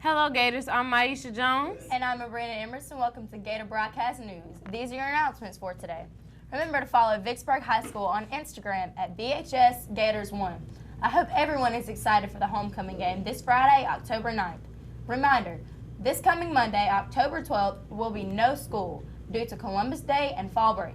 Hello, Gators. I'm Maisha Jones. And I'm Brandon Emerson. Welcome to Gator Broadcast News. These are your announcements for today. Remember to follow Vicksburg High School on Instagram at VHS Gators1. I hope everyone is excited for the homecoming game this Friday, October 9th. Reminder, this coming Monday, October 12th, will be no school due to Columbus Day and fall break.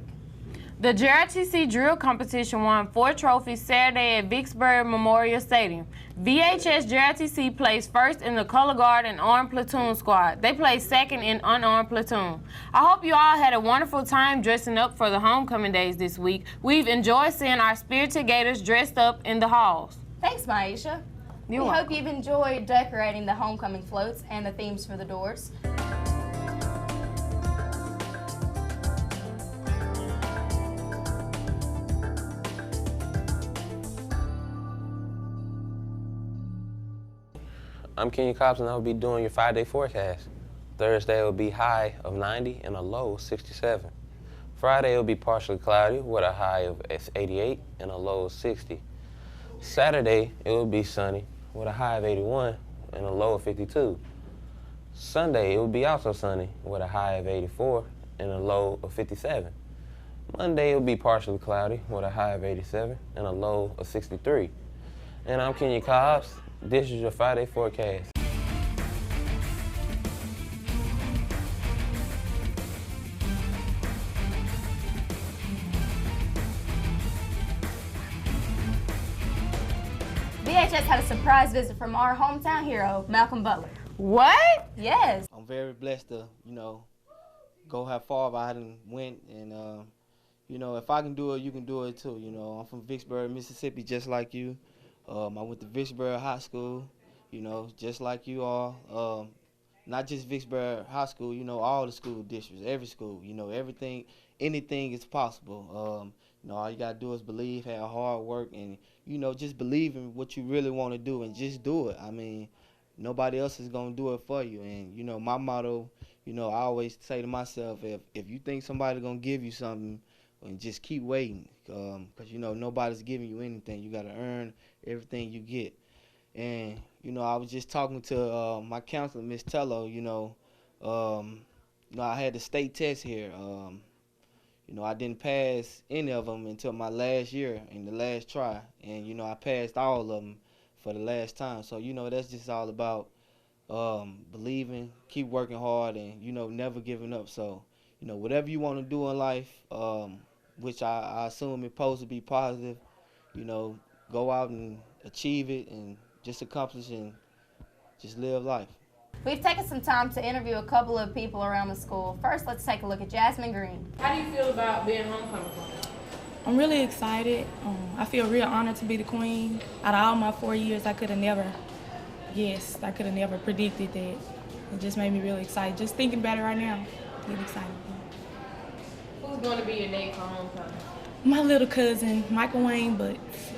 The JRTC drill competition won 4 trophies Saturday at Vicksburg Memorial Stadium. VHS JRTC placed first in the color guard and armed platoon squad. They placed second in unarmed platoon. I hope you all had a wonderful time dressing up for the homecoming days this week. We've enjoyed seeing our spirited Gators dressed up in the halls. Thanks, Maisha. We hope you've enjoyed decorating the homecoming floats and the themes for the doors. I'm Kenny Cobbs, and I'll be doing your 5-day forecast. Thursday will be high of 90 and a low of 67. Friday will be partially cloudy with a high of 88 and a low of 60. Saturday, it will be sunny with a high of 81 and a low of 52. Sunday, it will be also sunny with a high of 84 and a low of 57. Monday, it will be partially cloudy with a high of 87 and a low of 63. And I'm Kenny Cobbs. This is your 5-day forecast. VHS had a surprise visit from our hometown hero, Malcolm Butler. What? Yes. I'm very blessed to, go how far I done went, and if I can do it, you can do it too. I'm from Vicksburg, Mississippi, just like you. I went to Vicksburg High School, just like you are. Not just Vicksburg High School, all the school districts, every school, everything, anything is possible. All you got to do is believe, have hard work, and, just believe in what you really want to do and just do it. I mean, nobody else is going to do it for you. And, my motto, I always say to myself, if you think somebody's going to give you something, and just keep waiting, because, nobody's giving you anything. You got to earn everything you get. And, I was just talking to my counselor, Miss Tello, I had the state test here. I didn't pass any of them until my last year in the last try. And, I passed all of them for the last time. So, that's just all about believing, keep working hard, and, never giving up. So, whatever you want to do in life, which I assume it's supposed to be positive, go out and achieve it and just accomplish and just live life. We've taken some time to interview a couple of people around the school. First, let's take a look at Jasmine Green. How do you feel about being homecoming queen? I'm really excited. I feel real honored to be the queen. Out of all my 4 years, I could have never predicted that. It just made me really excited. Just thinking about it right now, really excited. Who's going to be your date for homecoming? My little cousin, Michael Wayne, but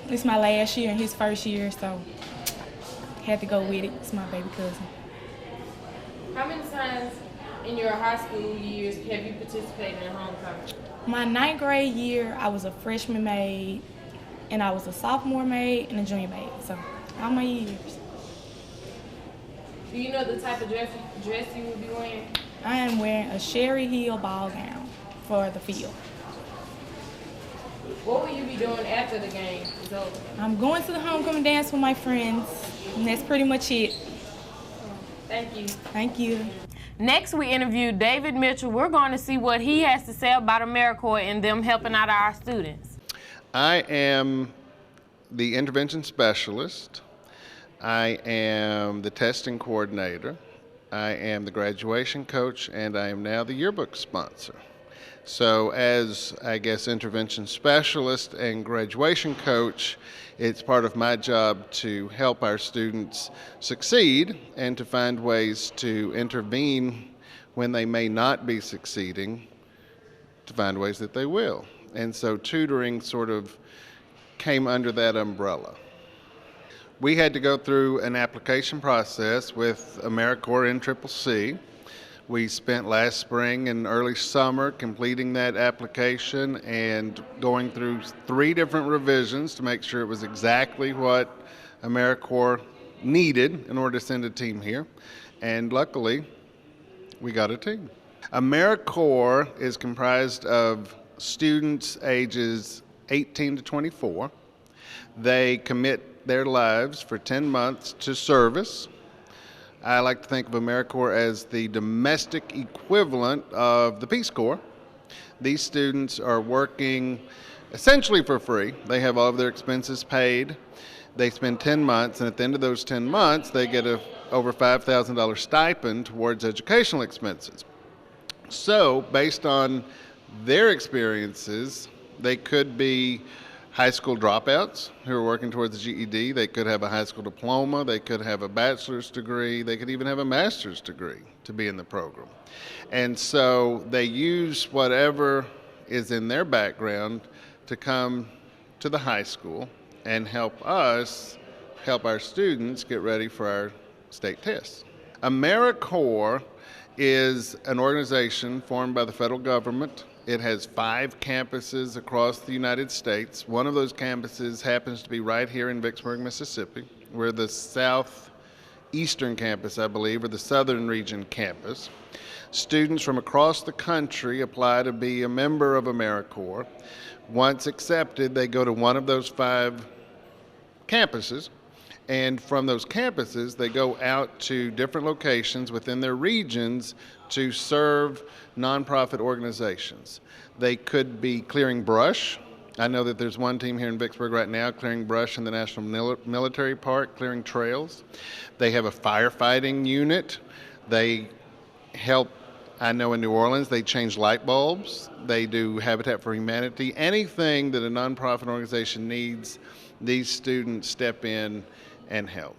it's my last year and his first year, so had to go with it. It's my baby cousin. How many times in your high school years have you participated in homecoming? My 9th grade year, I was a freshman maid, and I was a sophomore maid and a junior maid, so all my years. Do you know the type of dress you will be wearing? I am wearing a Sherry Hill ball gown for the field. What will you be doing after the game is over? I'm going to the homecoming dance with my friends, and that's pretty much it. Thank you. Thank you. Next, we interviewed David Mitchell. We're going to see what he has to say about AmeriCorps and them helping out our students. I am the intervention specialist. I am the testing coordinator. I am the graduation coach, and I am now the yearbook sponsor. So as, intervention specialist and graduation coach, it's part of my job to help our students succeed and to find ways to intervene when they may not be succeeding, to find ways that they will. And so tutoring sort of came under that umbrella. We had to go through an application process with AmeriCorps NCCC. We spent last spring and early summer completing that application and going through 3 different revisions to make sure it was exactly what AmeriCorps needed in order to send a team here. and luckily, we got a team. AmeriCorps is comprised of students ages 18 to 24. They commit their lives for 10 months to service. I like to think of AmeriCorps as the domestic equivalent of the Peace Corps. These students are working essentially for free. They have all of their expenses paid. They spend 10 months, and at the end of those 10 months, they get a over $5,000 stipend towards educational expenses. So, based on their experiences, they could be high school dropouts who are working towards a GED. They could have a high school diploma. They could have a bachelor's degree. They could even have a master's degree to be in the program. And so they use whatever is in their background to come to the high school and help us help our students get ready for our state tests. AmeriCorps is an organization formed by the federal government. It has 5 campuses across the United States. One of those campuses happens to be right here in Vicksburg, Mississippi. We're the southeastern campus, I believe, or the southern region campus. Students from across the country apply to be a member of AmeriCorps. Once accepted, they go to one of those 5 campuses. And from those campuses, they go out to different locations within their regions to serve nonprofit organizations. They could be clearing brush. I know that there's one team here in Vicksburg right now clearing brush in the National Military Park, clearing trails. They have a firefighting unit. They help, I know in New Orleans, they change light bulbs. They do Habitat for Humanity. Anything that a nonprofit organization needs, these students step in and help.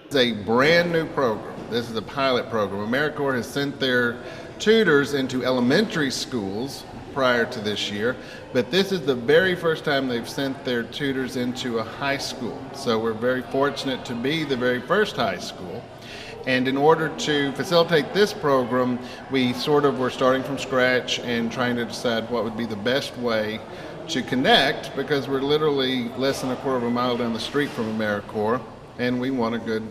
It's a brand new program. This is a pilot program. AmeriCorps has sent their tutors into elementary schools prior to this year, but this is the very first time they've sent their tutors into a high school. So we're very fortunate to be the very first high school. And in order to facilitate this program, we sort of were starting from scratch and trying to decide what would be the best way to connect, because we're literally less than a quarter of a mile down the street from AmeriCorps, and we want a good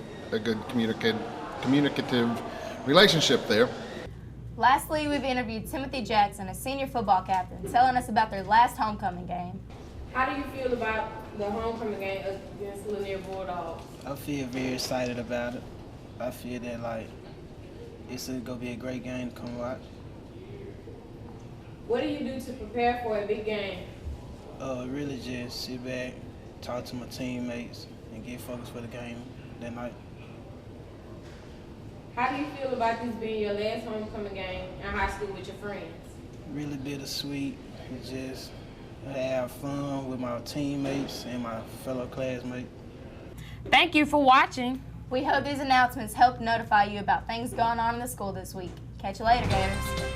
communicative relationship there. Lastly, we've interviewed Timothy Jackson, a senior football captain, telling us about their last homecoming game. How do you feel about the homecoming game against Lanier Bulldogs? I feel very excited about it. I feel that like it's going to be a great game to come watch. What do you do to prepare for a big game? Really just sit back, talk to my teammates, and get focused for the game that night. How do you feel about this being your last homecoming game in high school with your friends? Really bittersweet. Just have fun with my teammates and my fellow classmates. Thank you for watching. We hope these announcements helped notify you about things going on in the school this week. Catch you later, Gators.